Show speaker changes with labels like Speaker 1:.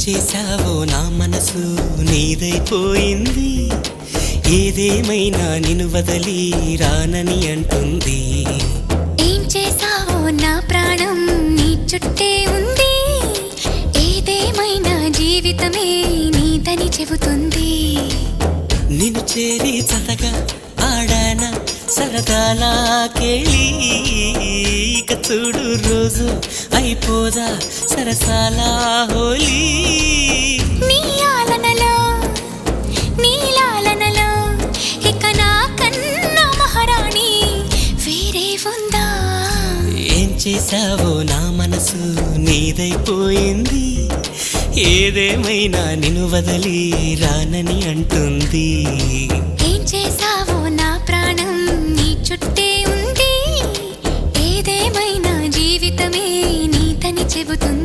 Speaker 1: చేశావో నా మనసు నీదైపోయింది. ఏదేమైనా నిన్ను వదలి రానని అంటుంది.
Speaker 2: ఏం చేశావో నా ప్రాణం నీ చుట్టే ఉంది. ఏదేమైనా జీవితమే నీదని చెబుతుంది.
Speaker 1: నిన్ను చేరి చతగా ఆడాన సరదాలా కేళి. ఇక చూడు రోజు అయిపోదా సరసాల హోలీ.
Speaker 2: నీ ఆలనలో నీ లాలనలో ఇక నా కన్నా మహారాణి వేరే ఉందా?
Speaker 1: ఏం చేశావో నా మనసు నీదైపోయింది. ఏదేమైనా నిన్ను వదలి రానని అంటుంది.
Speaker 2: ఏం చేశావో నా ప్రాణం నీ చుట్టే ఉంది. ఏదేమైనా జీవితమే నీదని చెబుతుంది.